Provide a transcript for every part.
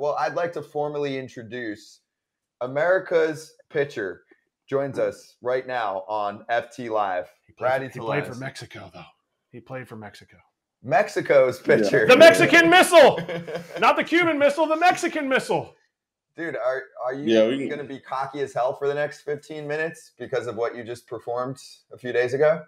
well, I'd like to formally introduce America's pitcher. Joins us right now on FT Live. Rowdy Tellez. He played for Mexico, though. He played for Mexico. Mexico's pitcher. Yeah. The Mexican missile. Not the Cuban missile, the Mexican missile. Dude, are you going to be cocky as hell for the next 15 minutes because of what you just performed a few days ago?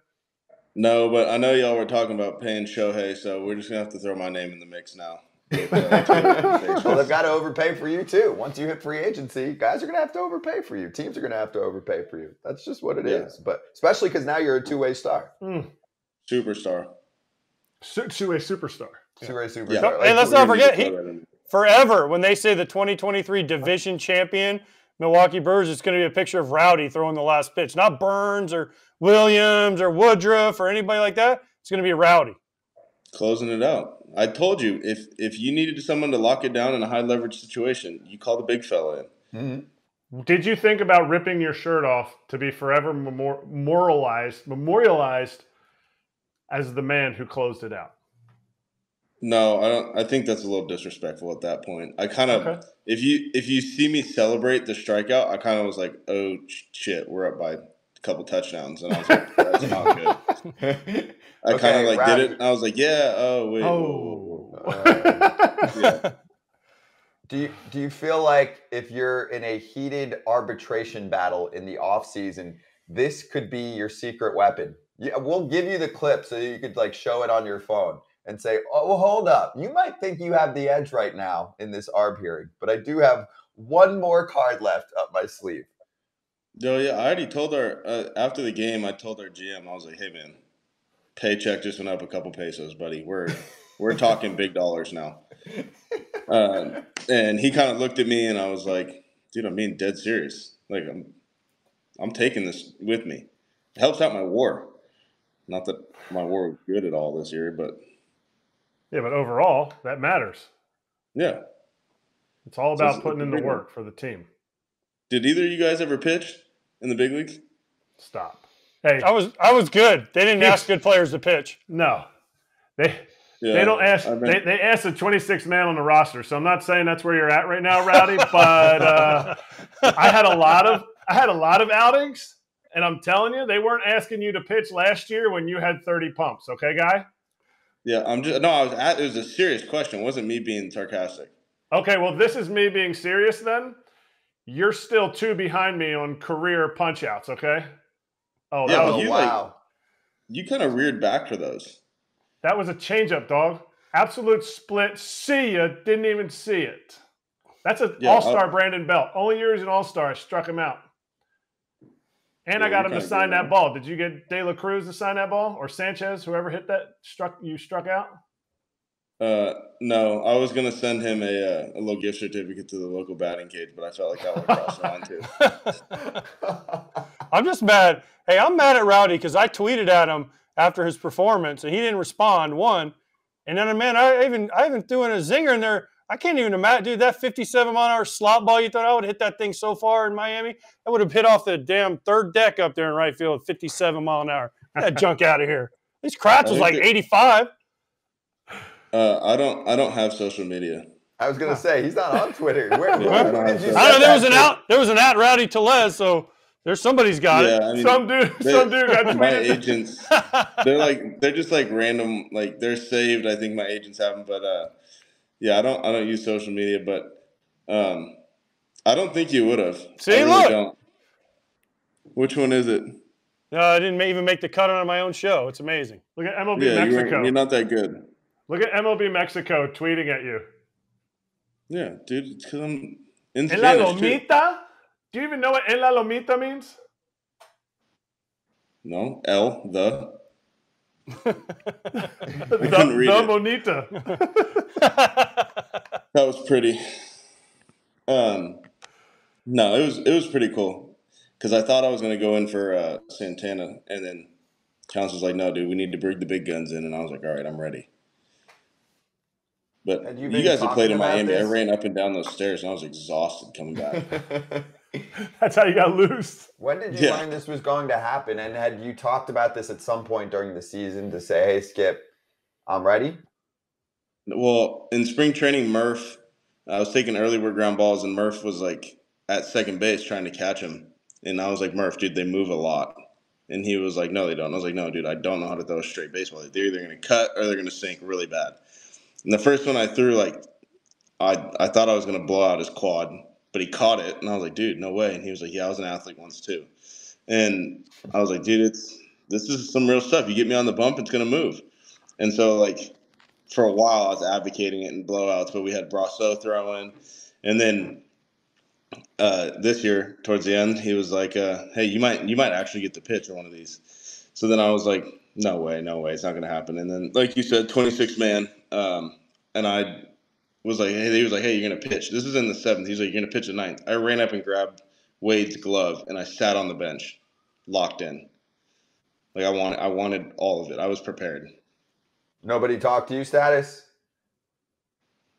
No, but I know y'all were talking about paying Shohei, so we're just going to have to throw my name in the mix now. Well, they've got to overpay for you, too. Once you hit free agency, guys are going to have to overpay for you. Teams are going to have to overpay for you. That's just what it is. But especially because now you're a two-way star. Superstar. Two-way superstar. Two-way superstar. Yeah. Hey, let's not forget, forever, when they say the 2023 division champion, Milwaukee Brewers, it's going to be a picture of Rowdy throwing the last pitch. Not Burns or Williams or Woodruff or anybody like that. It's going to be Rowdy. Closing it out. I told you, if you needed someone to lock it down in a high-leverage situation, you call the big fella in. Mm-hmm. Did you think about ripping your shirt off to be forever memorialized as the man who closed it out? No, I don't. I think that's a little disrespectful at that point. I kind of, if you see me celebrate the strikeout, I kind of was like, oh shit, we're up by a couple touchdowns, and I was like, that's not good. I kind of like did it. And I was like, yeah. Oh wait. Yeah. Do you feel like if you're in a heated arbitration battle in the off season, this could be your secret weapon? Yeah, we'll give you the clip so you could like show it on your phone and say, oh, well, hold up. You might think you have the edge right now in this ARB hearing, but I do have one more card left up my sleeve. Oh, yeah. I already told her after the game, I told our GM, I was like, hey, man, paycheck just went up a couple pesos, buddy. We're talking big dollars now. And he kind of looked at me and I was like, dude, I'm being dead serious. Like, I'm taking this with me. It helps out my WAR. Not that my WAR was good at all this year, but. Yeah, but overall, that matters. Yeah. It's all about putting in the work for the team. Did either of you guys ever pitch in the big leagues? Stop. Hey, I was good. They didn't ask good players to pitch. No. They don't ask. They asked the 26th man on the roster. So I'm not saying that's where you're at right now, Rowdy. But I had a lot of outings, and I'm telling you, they weren't asking you to pitch last year when you had 30 pumps. Okay, guy. Yeah, it was a serious question. It wasn't me being sarcastic. Okay, well, this is me being serious then. You're still 2 behind me on career punch-outs, okay? Oh, that was wow. You kind of reared back for those. That was a changeup, dog. Absolute split. See ya. Didn't even see it. That's an all-star Brandon Belt. Only year he's an all-star. I struck him out. And I got him to sign that ball. Did you get De La Cruz to sign that ball? Or Sanchez, whoever hit that, struck out? No. I was going to send him a little gift certificate to the local batting cage, but I felt like that would cross the line too. I'm just mad. Hey, I'm mad at Rowdy because I tweeted at him after his performance, and he didn't respond, one. And then, man, I even threw in a zinger in there. I can't even imagine, dude, that 57-mile-an-hour slot ball, you thought I would hit that thing so far in Miami? I would have hit off the damn third deck up there in right field at 57-mile-an-hour. Get that junk out of here. At least Kratz was like 85. I don't have social media. I was going to say, he's not on Twitter. Where did you I know there was an at Rowdy Tellez, so there's somebody's got it. I mean, some dude got my agents. They're just like random, like they're saved. I think my agents have them, but yeah, I don't use social media, but I don't think you would have. See, look. Don't. Which one is it? No, I didn't even make the cut on my own show. It's amazing. Look at MLB Mexico. You're not that good. Look at MLB Mexico tweeting at you. Yeah, dude, it's because I'm in En Spanish, la Lomita? Too. Do you even know what En la Lomita means? No, the Bonita. That was pretty. No, it was pretty cool because I thought I was going to go in for Santana, and then Chance was like, "No, dude, we need to bring the big guns in," and I was like, "All right, I'm ready." But you guys have played in Miami. I ran up and down those stairs, and I was exhausted coming back. That's how you got loose. When did you learn this was going to happen? And had you talked about this at some point during the season to say, hey, Skip, I'm ready? Well, in spring training, Murph I was taking early word ground balls, and Murph was like at second base trying to catch him. And I was like, Murph, dude, they move a lot. And he was like, no, they don't. I was like, no, dude, I don't know how to throw a straight baseball. They're either going to cut or they're going to sink really bad. And the first one I threw, like, I thought I was going to blow out his quad, but he caught it. And I was like, dude, no way. And he was like, yeah, I was an athlete once too. And I was like, dude, this is some real stuff. You get me on the bump, it's going to move. And so, like, for a while, I was advocating it in blowouts, but we had Brasso throwing. And then this year, towards the end, he was like, hey, you might actually get the pitch on one of these. So then I was like, no way, it's not going to happen. And then, like you said, 26 man. And I was like, hey, he was like, hey, you're going to pitch. This is in the 7th. He's like, you're going to pitch the 9th. I ran up and grabbed Wade's glove, and I sat on the bench, locked in. Like, I wanted all of it. I was prepared. Nobody talked to you, Status?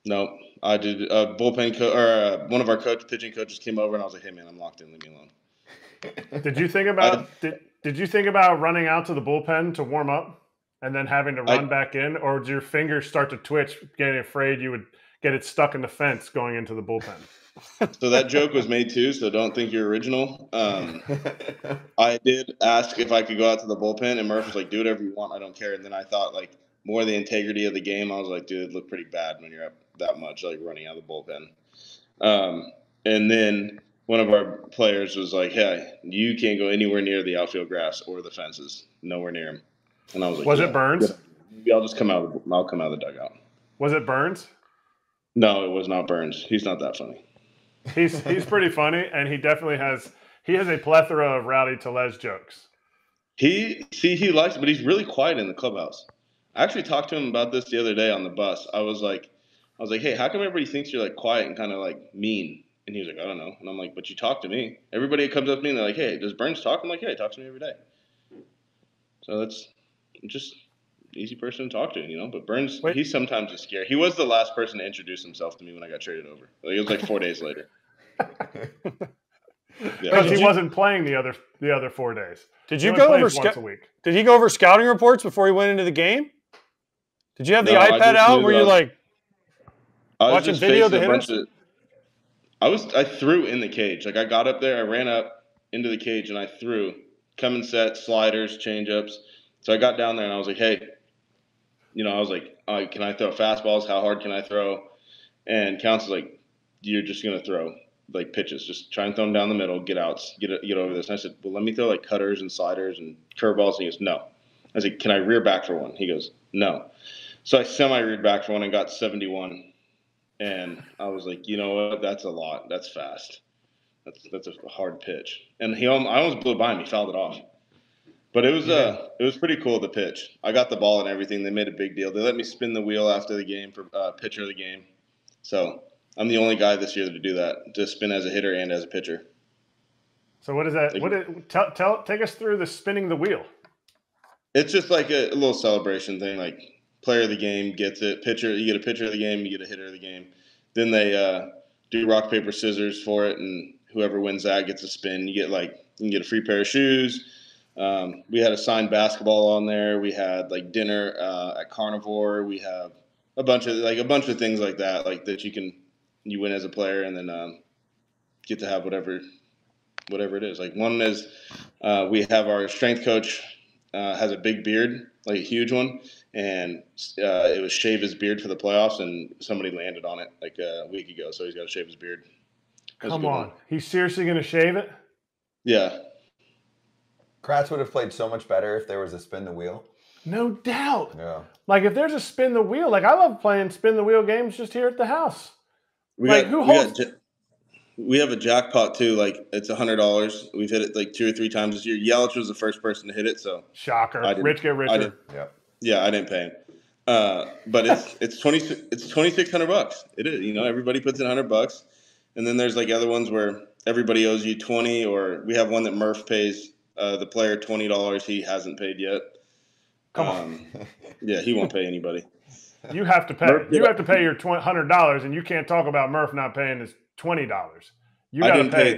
Nope. I did. One of our pitching coaches came over, and I was like, hey, man, I'm locked in. Leave me alone. Did you think about did you think about running out to the bullpen to warm up and then having to run back in, or did your fingers start to twitch, getting afraid you would get it stuck in the fence going into the bullpen? So that joke was made too, so don't think you're original. I did ask if I could go out to the bullpen, and Murph was like, do whatever you want, I don't care. And then I thought, like, more the integrity of the game, I was like, dude, it looked pretty bad when you're up that much, like, running out of the bullpen. And then one of our players was like, hey, you can't go anywhere near the outfield grass or the fences, nowhere near them. And I was like, was it Burns? Yeah, I'll come out of the dugout. Was it Burns? No, it was not Burns. He's not that funny. He's pretty funny, and he definitely has a plethora of Rowdy Tellez jokes. He likes it, but he's really quiet in the clubhouse. I actually talked to him about this the other day on the bus. I was like, hey, how come everybody thinks you're like quiet and kind of like mean? And he was like, I don't know. And I'm like, but you talk to me. Everybody comes up to me and they're like, hey, does Burns talk? I'm like, yeah, he talks to me every day. So that's just an easy person to talk to, you know. But Burns, he sometimes is scary. He was the last person to introduce himself to me when I got traded over. Like, it was like 4 days later. Because he wasn't playing the other 4 days. Did you go over once a week? Did he go over scouting reports before he went into the game? Did you have the iPad out? Were you like watching video of the hitters? I threw in the cage. Like, I got up there, I ran up into the cage, and I threw coming set, sliders, changeups. So I got down there and I was like, hey, you know, I was like, can I throw fastballs? How hard can I throw? And Counsell's like, you're just gonna throw like pitches. Just try and throw them down the middle, get outs, get over this. And I said, well, let me throw like cutters and sliders and curveballs. And he goes, no. I said, can I rear back for one? He goes, no. So I semi-reared back for one and got 71. And I was like, you know what? That's a lot. That's fast. That's a hard pitch. And I almost blew by him. He fouled it off. But it was pretty cool, the pitch. I got the ball and everything. They made a big deal. They let me spin the wheel after the game for pitcher of the game. So I'm the only guy this year to do that, to spin as a hitter and as a pitcher. So what is that? Take us through the spinning the wheel. It's just like a little celebration thing. Like, player of the game gets it. Pitcher, you get a pitcher of the game, you get a hitter of the game. Then they do rock, paper, scissors for it, and whoever wins that gets a spin. You can get a free pair of shoes. We had a signed basketball on there. We had like dinner at Carnivore. We have a bunch of things like that, like that you win as a player, and then get to have whatever it is. Like, one is we have our strength coach has a big beard, like a huge one, and it was shave his beard for the playoffs, and somebody landed on it like a week ago, so he's got to shave his beard. Come on, he's seriously going to shave it? Yeah. Kratz would have played so much better if there was a spin the wheel. No doubt. Yeah. Like, if there's a spin the wheel, like, I love playing spin the wheel games just here at the house. We have a jackpot too. Like, it's $100. We've hit it like 2 or 3 times this year. Yelich was the first person to hit it, so shocker. Rich get richer. Yeah, I didn't pay him. But it's $2,600. It is. You know, everybody puts in $100, and then there's like other ones where everybody owes you $20, or we have one that Murph pays the player $20. He hasn't paid yet. Come on. Yeah, he won't pay anybody. You have to pay. You have to pay your $100, and you can't talk about Murph not paying his $20. You got to pay.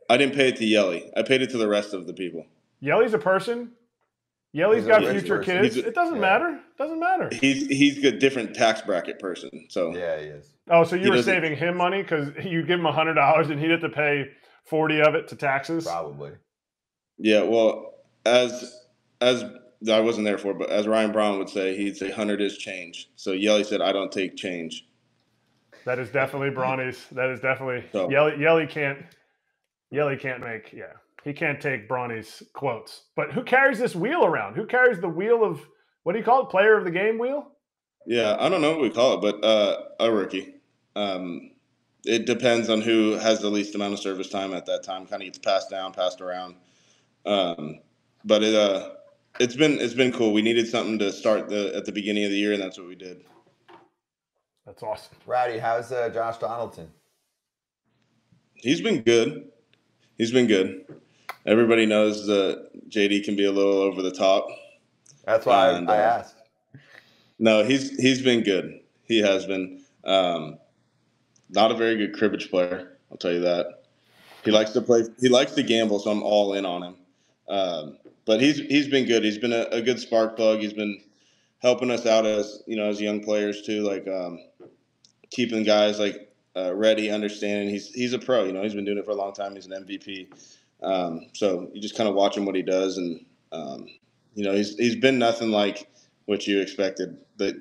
I didn't pay it to Yelich. I paid it to the rest of the people. Yelly's a person. Yelly's got future kids. It doesn't matter. Doesn't matter. He's a different tax bracket person. So yeah, he is. Oh, so you were saving him money because you give him $100 and he'd have to pay 40 of it to taxes? Probably. Yeah, well, as I wasn't there for, but as Ryan Braun would say, he'd say 100 is change. So Yelly said, I don't take change. That is definitely Bronny's. That is definitely Yelly can't make he can't take Bronny's quotes. But who carries this wheel around? Who carries the wheel of what do you call it? Player of the game wheel? Yeah, I don't know what we call it, but a rookie. It depends on who has the least amount of service time at that time. Kind of gets passed around. But it's been cool. We needed something to start at the beginning of the year, and that's what we did. That's awesome. Rowdy, how's Josh Donaldson? He's been good. Everybody knows that JD can be a little over the top. That's why I asked. No, he's been good. He has been. Not a very good cribbage player, I'll tell you that. He likes to play. He likes to gamble, so I'm all in on him. But he's been good. He's been a good spark plug. He's been helping us out as young players too, like keeping guys like ready, understanding. He's a pro. He's been doing it for a long time. He's an MVP. So you just kind of watch him what he does, and he's been nothing like what you expected,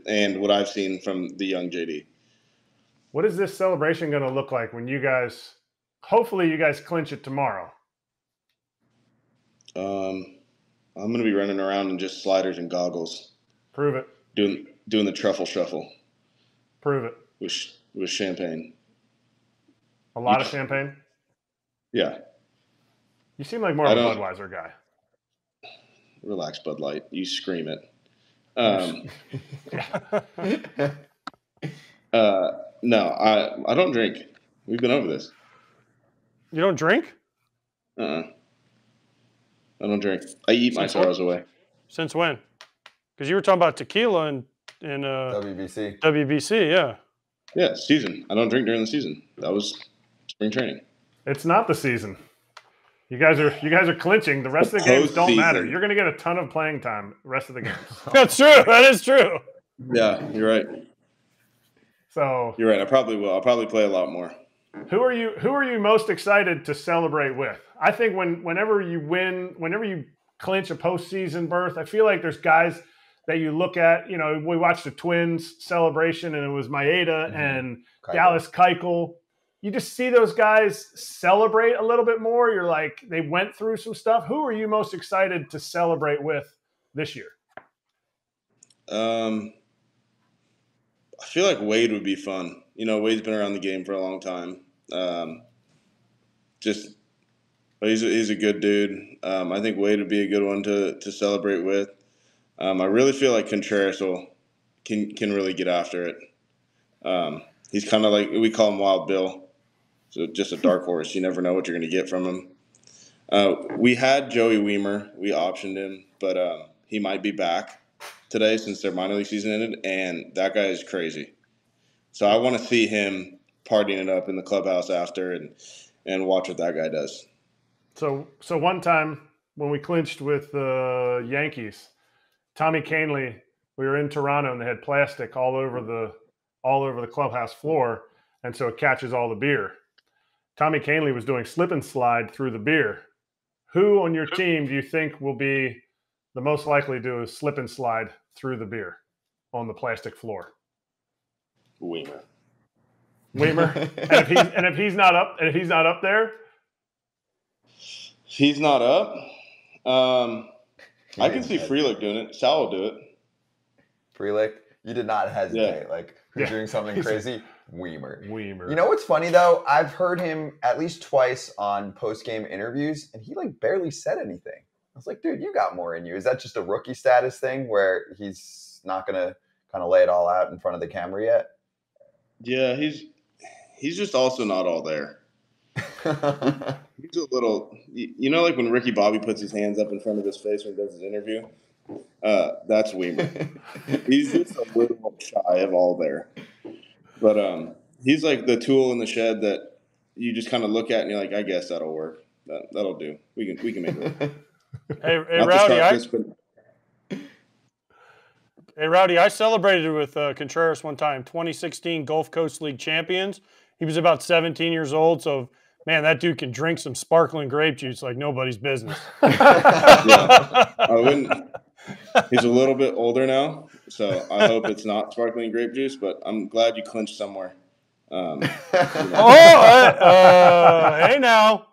and what I've seen from the young JD. What is this celebration going to look like when hopefully you guys clinch it tomorrow? I'm going to be running around in just sliders and goggles. Prove it. Doing the truffle shuffle. Prove it. With champagne. A lot of champagne? Yeah. You seem like more of a Budweiser guy. Relax, Bud Light. You scream it. No, I don't drink. We've been over this. You don't drink? I don't drink. I eat my sorrows away. Since when? Because you were talking about tequila and WBC. WBC, yeah. Yeah, season. I don't drink during the season. That was spring training. It's not the season. You guys are clinching. The rest of the games don't matter. You're going to get a ton of playing time the rest of the games. That's true. That is true. Yeah, you're right. So you're right. I probably will. I'll probably play a lot more. Who are you most excited to celebrate with? I think whenever you win, whenever you clinch a postseason berth, I feel like there's guys that you look at. We watched the Twins celebration, and it was Maeda and Dallas Keuchel. You just see those guys celebrate a little bit more. You're like, they went through some stuff. Who are you most excited to celebrate with this year? I feel like Wade would be fun. Wade's been around the game for a long time. He's a good dude. I think Wade would be a good one to celebrate with. I really feel like Contreras can really get after it. He's kind of like, we call him Wild Bill. So just a dark horse. You never know what you're going to get from him. We had Joey Weimer. We optioned him, but he might be back today since their minor league season ended, and that guy is crazy. So I want to see him partying it up in the clubhouse after and watch what that guy does. So one time when we clinched with the Yankees, Tommy Kahnle, we were in Toronto and they had plastic all over the clubhouse floor, and so it catches all the beer. Tommy Kahnle was doing slip and slide through the beer. Who on your team do you think will be the most likely to do a slip and slide through the beer on the plastic floor? Weimer. And if he's not up there, he's not up. I can see Frelick doing it. Sal will do it. Frelick, you did not hesitate. Yeah. Like you're doing something crazy. Weimer. You know what's funny though? I've heard him at least twice on post-game interviews, and he like barely said anything. I was like, dude, you got more in you. Is that just a rookie status thing where he's not gonna kind of lay it all out in front of the camera yet? Yeah, he's just also not all there. He's a little, like when Ricky Bobby puts his hands up in front of his face when he does his interview. That's Weimer. He's just a little shy of all there. But he's like the tool in the shed that you just kind of look at and you're like, I guess that'll work. That'll do. We can make it work. Hey Rowdy, Hey, Rowdy, I celebrated with Contreras one time, 2016 Gulf Coast League champions. He was about 17 years old, so man, that dude can drink some sparkling grape juice like nobody's business. Yeah, I wouldn't. He's a little bit older now, so I hope it's not sparkling grape juice. But I'm glad you clinched somewhere. Hey now,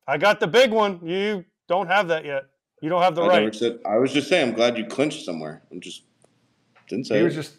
I got the big one. You don't have that yet. You don't have the right. I was just saying, I'm glad you clinched somewhere. Didn't say. He was just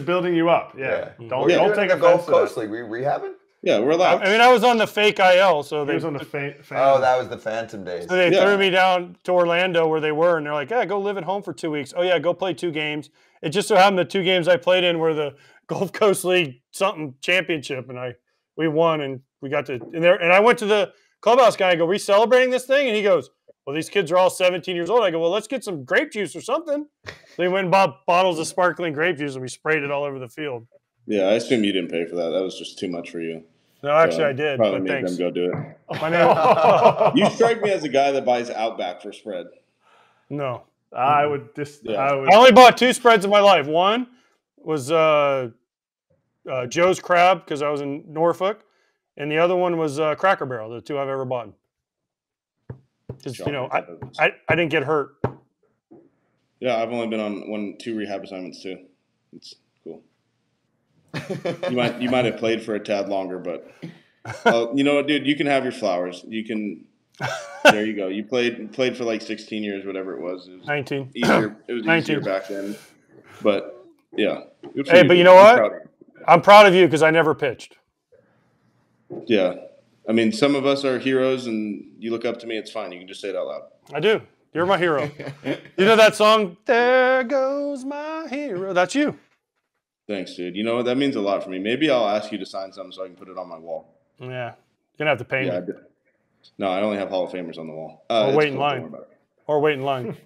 building you up. Yeah. Don't take a Gulf Coast League. We rehabbing? Yeah, we're allowed. I mean, I was on the fake IL, so he was on the Oh, that was the Phantom days. So they threw me down to Orlando where they were, and they're like, "Yeah, go live at home for 2 weeks." Oh yeah, go play 2 games. It just so happened the 2 games I played in were the Gulf Coast League something championship, and we won, and we got to and I went to the clubhouse guy. I go, "We celebrating this thing?" And he goes, "Well, these kids are all 17 years old." I go, "Well, let's get some grape juice or something." So we went and bought bottles of sparkling grape juice, and we sprayed it all over the field. Yeah, I assume you didn't pay for that. That was just too much for you. No, actually, I did. Probably but made thanks. them go do it. My name. You strike me as a guy that buys Outback for spread. No, I would just. Yeah. I only bought 2 spreads in my life. One was Joe's Crab because I was in Norfolk, and the other one was Cracker Barrel. The 2 I've ever bought. Because I didn't get hurt. Yeah, I've only been on 2 rehab assignments too. It's cool. You might have played for a tad longer, but you know what, dude? You can have your flowers. You can. There you go. You played for like 16 years, whatever it was. It was 19. Easier. It was 19. easier back then. But yeah. Hey, but you know what? I'm proud of you because I never pitched. Yeah. I mean, some of us are heroes, and you look up to me. It's fine. You can just say it out loud. I do. You're my hero. You know that song? There goes my hero. That's you. Thanks, dude. You know what? That means a lot for me. Maybe I'll ask you to sign something so I can put it on my wall. Yeah. You're going to have to pay me. No, I only have Hall of Famers on the wall. Or wait in line. Or wait in line.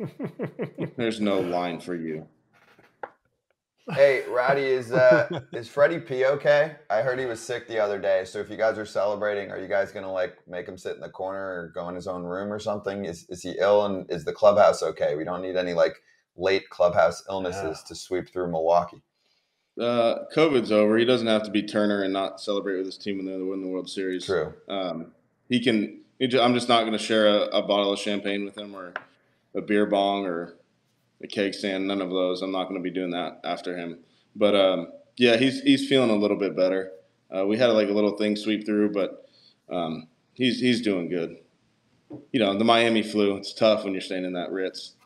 There's no line for you. Hey, Rowdy, is Freddie P okay? I heard he was sick the other day. So if you guys are celebrating, are you guys going to like make him sit in the corner or go in his own room or something? Is he ill, and is the clubhouse okay? We don't need any like late clubhouse illnesses to sweep through Milwaukee. COVID's over. He doesn't have to be Turner and not celebrate with his team when they win the World Series. True. He can. I'm just not going to share a bottle of champagne with him or a beer bong or a keg stand. None of those. I'm not going to be doing that after him. But yeah, he's feeling a little bit better. We had like a little thing sweep through, but he's doing good. You know, the Miami flu. It's tough when you're staying in that Ritz.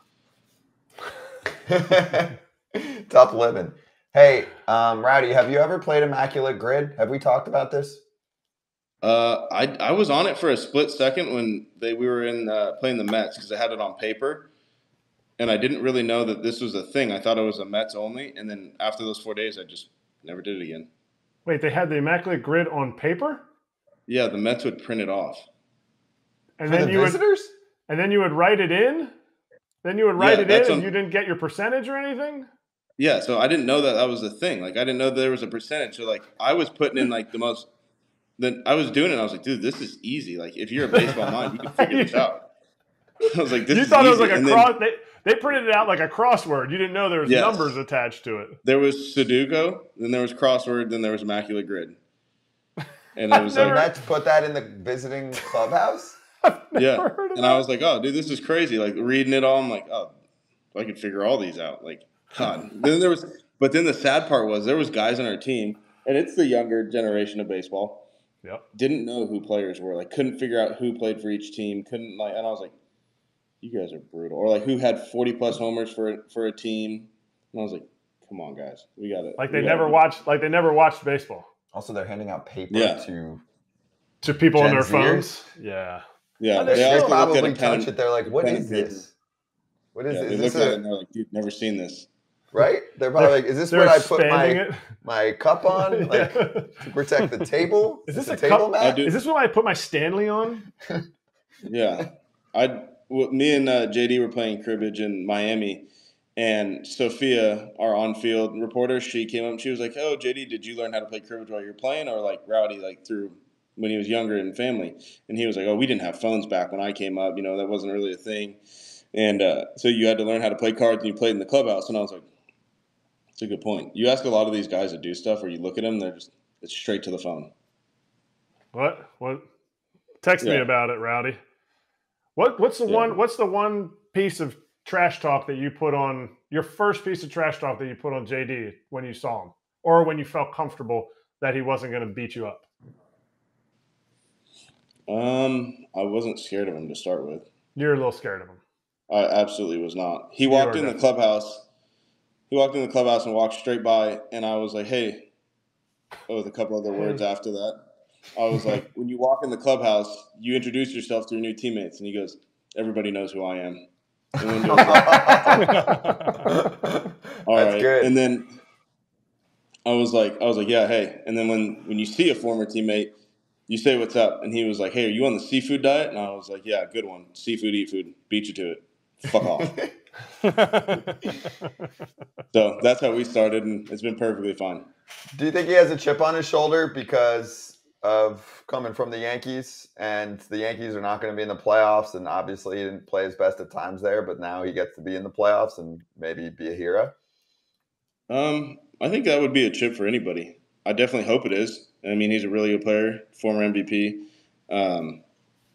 Tough living. Hey, Rowdy, have you ever played Immaculate Grid? Have we talked about this? I was on it for a split second when we were in playing the Mets because I had it on paper, and I didn't really know that this was a thing. I thought it was a Mets only, and then after those 4 days, I just never did it again. Wait, they had the Immaculate Grid on paper? Yeah, the Mets would print it off. And for then the visitors? And then you would write it in? Then you would write it in and you didn't get your percentage or anything? Yeah, so I didn't know that was a thing. Like, I didn't know that there was a percentage. So, like, I was putting in, like, the most – then I was doing it, and I was like, dude, this is easy. Like, if you're a baseball mind, you can figure this out. I was like, this is easy. You thought it was like a they printed it out like a crossword. You didn't know there was numbers attached to it. There was Sudoku, then there was crossword, then there was Immaculate Grid. And it was the Mets put that in the visiting clubhouse? Yeah. And I was like, oh, dude, this is crazy. Like, reading it all, I'm like, oh, I could figure all these out. Like, God. Then the sad part was there was guys on our team, and it's the younger generation of baseball. Yep. Didn't know who players were. Like, couldn't figure out who played for each team. And I was like, you guys are brutal. Or like, who had 40+ homers for a team. And I was like, come on, guys, we got it. Like they never watched baseball. Also, they're handing out paper to people on their Zers? phones. Yeah. Yeah. They also probably touch it. They're like, what is this? What is this? They look at it and they're like, dude, never seen this. Right? They're probably like, is this what I put my cup on? Like to protect the table? Is this a table cup? mat? Is this what I put my Stanley on? Yeah. Me and JD were playing cribbage in Miami, and Sophia, our on-field reporter, she came up and she was like, oh, JD, did you learn how to play cribbage while you were playing, or like Rowdy, like through when he was younger in family? And he was like, oh, we didn't have phones back when I came up. You know, that wasn't really a thing. And so you had to learn how to play cards, and you played in the clubhouse. And I was like, that's a good point. You ask a lot of these guys to do stuff, or you look at them, it's straight to the phone. What? Text me about it, Rowdy. What's the one piece of trash talk that you put on your first piece of trash talk that you put on JD when you saw him, or when you felt comfortable that he wasn't going to beat you up? I wasn't scared of him to start with. You're a little scared of him. I absolutely was not. He walked in the clubhouse. He walked in the clubhouse and walked straight by, and I was like, "Hey," with a couple other words after that. I was like, "When you walk in the clubhouse, you introduce yourself to your new teammates," and he goes, "Everybody knows who I am." And then like, all That's right. good. And then I was like, "Yeah, hey." And then when you see a former teammate, you say what's up, and he was like, "Hey, are you on the seafood diet?" And I was like, "Yeah, good one. Seafood, eat food. Beat you to it. Fuck off." So that's how we started, and it's been perfectly fine. Do you think he has a chip on his shoulder because of coming from the Yankees, and the Yankees are not going to be in the playoffs, and obviously he didn't play his best at times there, but now he gets to be in the playoffs and maybe be a hero? I think that would be a chip for anybody. I definitely hope it is. I mean, he's a really good player, former MVP.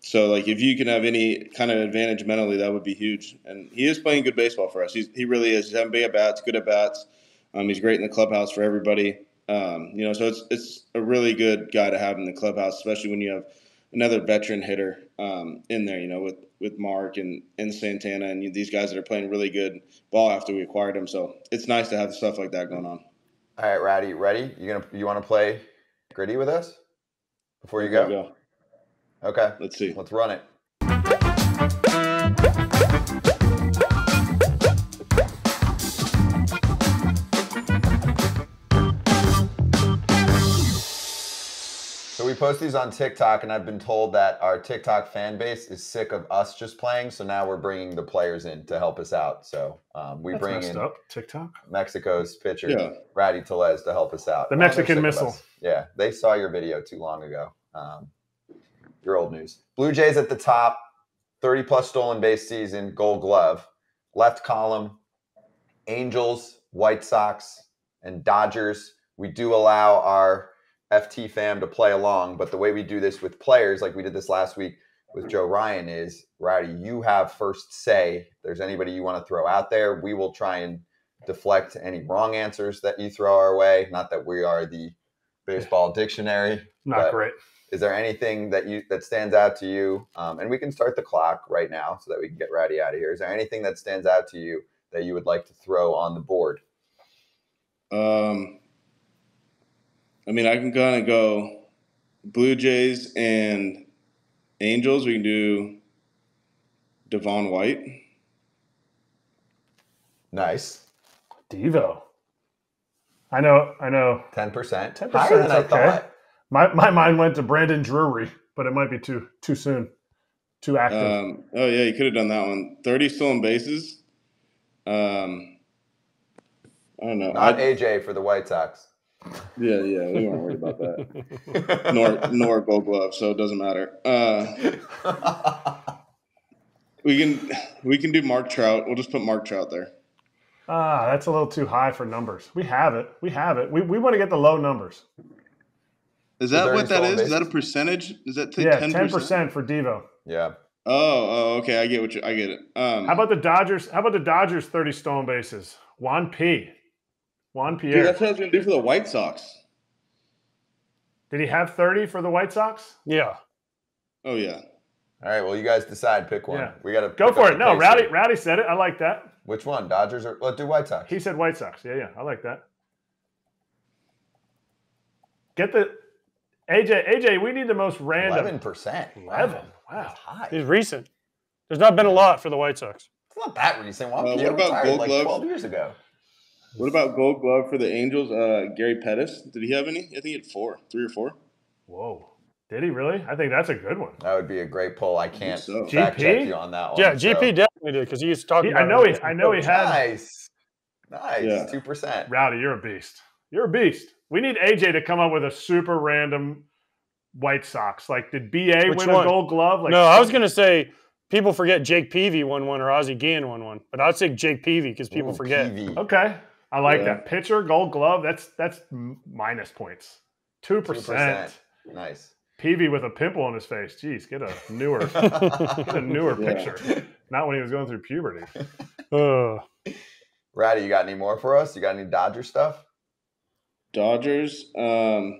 So, like, if you can have any kind of advantage mentally, that would be huge. And he is playing good baseball for us. He really is. He's having big at bats, good at bats. He's great in the clubhouse for everybody. So it's a really good guy to have in the clubhouse, especially when you have another veteran hitter in there, with Mark and Santana and these guys that are playing really good ball after we acquired him. So it's nice to have stuff like that going on. All right, Rowdy, ready? You want to play Gritty with us before you go? Okay. Let's see. Let's run it. So we post these on TikTok, and I've been told that our TikTok fan base is sick of us just playing, so now we're bringing the players in to help us out. So we bring in TikTok, Mexico's pitcher, Rowdy Tellez, to help us out. The Mexican missile. Yeah, they saw your video too long ago. Your old news. Blue Jays at the top, 30-plus stolen base season, Gold Glove. Left column, Angels, White Sox, and Dodgers. We do allow our FT fam to play along, but the way we do this with players, like we did this last week with Joe Ryan, is, Rowdy, you have first say. If there's anybody you want to throw out there, we will try and deflect any wrong answers that you throw our way. Not that we are the baseball dictionary. Not great. Is there anything that stands out to you? And we can start the clock right now so that we can get Rowdy out of here. Is there anything that stands out to you that you would like to throw on the board? I can kind of go Blue Jays and Angels. We can do Devon White. Nice. Devo. I know. 10%. 10%. Higher than I thought. My mind went to Brandon Drury, but it might be too soon, too active. You could have done that one. 30 stolen bases. I don't know. Not AJ for the White Sox. Yeah, we weren't worried about that. nor Gold Glove, so it doesn't matter. We can do Mark Trout. We'll just put Mark Trout there. That's a little too high for numbers. We have it. We want to get the low numbers. Is that what that is? Is that a percentage? Does that take 10%? 10% for Devo. Yeah. Oh, okay. I get it. How about the Dodgers? 30 stolen bases? Juan Pierre. Dude, that's what I was going to do for the White Sox. Did he have 30 for the White Sox? Yeah. Oh, yeah. All right, well, you guys decide. Pick one. Yeah. We got to go for it. No, Rowdy said it. I like that. Which one? Dodgers or let's do White Sox. He said White Sox. Yeah, I like that. Get the AJ. We need the most random. 11%. 11. Wow, that's high. He's recent. There's not been a lot for the White Sox. It's not that recent. What about Gold Glove? 12 years ago. What about Gold Glove for the Angels? Gary Pettis. Did he have any? I think he had 3 or 4. Whoa. Did he really? I think that's a good one. That would be a great pull. I can't fact check you on that one. Yeah, GP definitely did because he used to talk about it. I know he had. Nice. Yeah. 2%. Rowdy, you're a beast. You're a beast. We need AJ to come up with a super random White Sox. Like, did BA win a Gold Glove? No, I was going to say People forget Jake Peavy won one or Ozzie Guillen won one, but I'd say Jake Peavy because people forget. Peavy. Okay, I like that. Pitcher, Gold Glove. That's minus points. 2%. Nice. Peavy with a pimple on his face. Jeez, get a newer picture. Not when he was going through puberty. Rowdy, you got any more for us? You got any Dodger stuff? Dodgers. Well,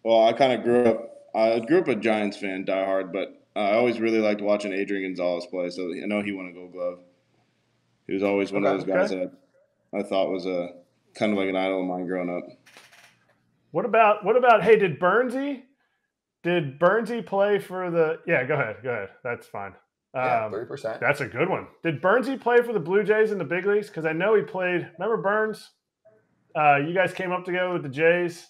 I kind of grew up. I grew up a Giants fan, diehard, but I always really liked watching Adrian Gonzalez play. So I know he won a Gold Glove. He was always one of those guys that I thought was kind of like an idol of mine growing up. What about? Hey, did Burnsy play for the? Yeah, go ahead. That's fine. 3%. That's a good one. Did Burnsy play for the Blue Jays in the big leagues? Because I know he played. Remember Burns? You guys came up together with the Jays.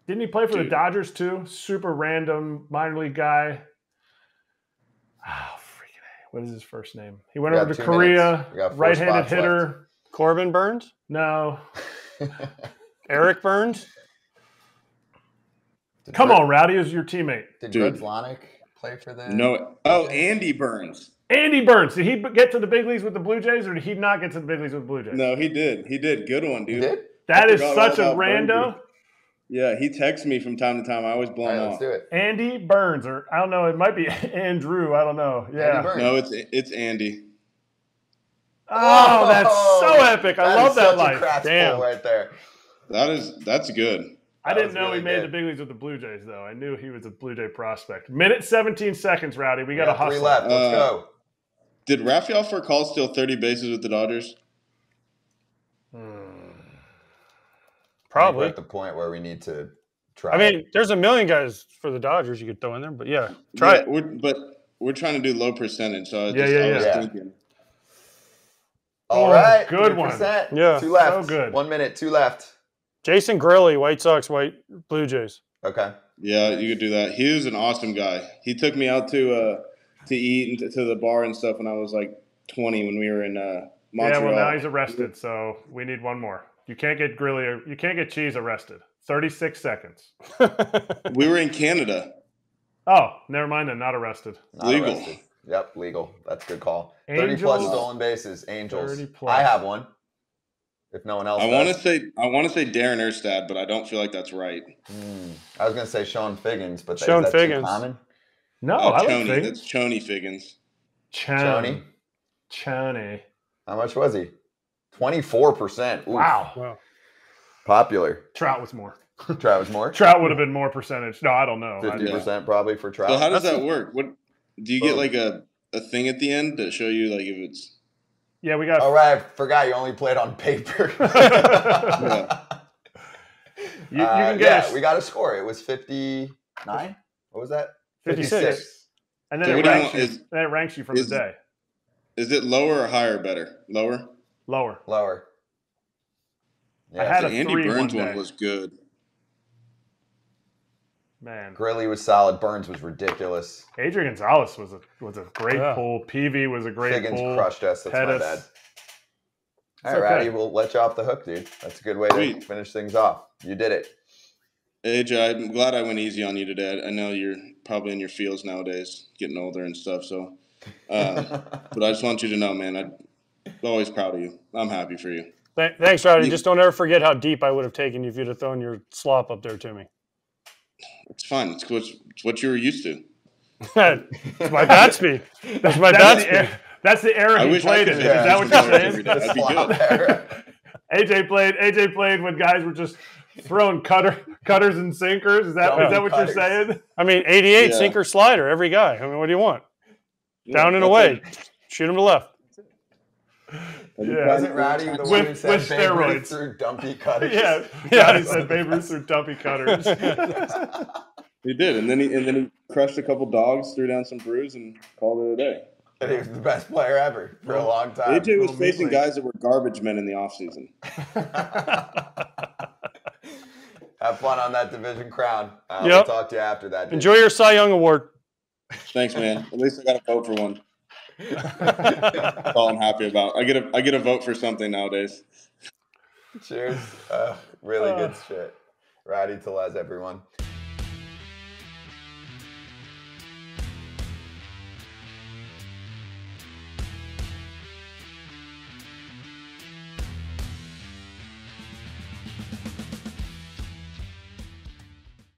Didn't he play for the Dodgers too? Super random minor league guy. Oh, freaking A. What is his first name? He went over to Korea. Right-handed hitter. Left. Corbin Burns? No. Eric Burns? Come on, Rowdy is your teammate. Did Grudslanik play for them? No. Oh, Andy Burns. Andy Burns. Did he get to the big leagues with the Blue Jays, or did he not get to the big leagues with the Blue Jays? No, he did. He did. Good one, dude. He did? That is such a rando. Yeah, he texts me from time to time. I always blow him off. Let's do it. Andy Burns, or I don't know. It might be Andrew. I don't know. Yeah. No, it's Andy. Oh, that's so epic! I love that life. Damn, right there. That's good. I didn't know he made the big leagues with the Blue Jays, though. I knew he was a Blue Jay prospect. Minute 17 seconds, Rowdy. We got to hustle. 3 left. Let's go. Did Rafael Furcal steal 30 bases with the Dodgers? Probably. We're at the point where we need to try. I mean, there's a million guys for the Dodgers you could throw in there, but try it. We're trying to do low percentage, so I was thinking. All right. Good 3%. One. Yeah. 2 left. So good. 1 minute, 2 left. Jason Grilli, White Sox, Blue Jays. Okay. Yeah, you could do that. He was an awesome guy. He took me out to eat and to the bar and stuff when I was like 20 when we were in Montreal. Yeah, well, now he's arrested, so we need one more. You can't get Grilli. You can't get Cheese arrested. 36 seconds. We were in Canada. Oh, never mind then. Not arrested. Legal. Arrested. Yep, legal. That's a good call. Angels, 30+ stolen bases. Angels. 30+. I have one. If no one else I want to say Darren Erstad, but I don't feel like that's right. I was going to say Sean Figgins, but Sean is that Figgins. too common? No, I like Choney. Figgins. That's Choney Figgins. Choney. How much was he? 24%. Oof. Wow. Popular. Trout was more. Trout was more? Trout would have been more percentage. No, I don't know. 50% probably for Trout. So how does that work? What do you get like a thing at the end to show you like if it's? Yeah, we got. Oh right, I forgot you only played on paper. You can get. We got a score. It was 59. What was that? 56. And then So it ranks you from the day. Is it lower or higher? Better lower. Lower. Yeah, I had the a Andy 3 Burns one one was good. Man, Grilli was solid. Burns was ridiculous. Adrian Gonzalez was a great pull. Peavy was a great pull. Figgins crushed us. That's my bad. All right, Rowdy, we'll let you off the hook, dude. That's a good way to finish things off. You did it. AJ, I'm glad I went easy on you today. I know you're probably in your fields nowadays, getting older and stuff. So, but I just want you to know, man, I'm always proud of you. I'm happy for you. Thanks, Rowdy. Just don't ever forget how deep I would have taken you if you'd have thrown your slop up there to me. It's fine. It's what you were used to. It's my bat speed. That's my bat speed. That's the era he played in. Is that what you're saying? That'd be good. AJ played when guys were just throwing cutters and sinkers. Is that what you're saying? I mean, 88 sinker slider, every guy. I mean, what do you want? Down and away. Shoot him to left. Yeah. Wasn't Rowdy the one who said Babe Ruth through dumpy cutters? Yeah. Rowdy said Babe Ruth through dumpy cutters. He did, and then he crushed a couple dogs, threw down some brews, and called it a day. And he was the best player ever for a long time. AJ was facing guys that were garbage men in the offseason. Have fun on that division crown. We'll talk to you after that. Dude. Enjoy your Cy Young Award. Thanks, man. At least I got a vote for one. That's all I'm happy about. I get a vote for something nowadays. Cheers. Really good shit. Rowdy Tellez, everyone.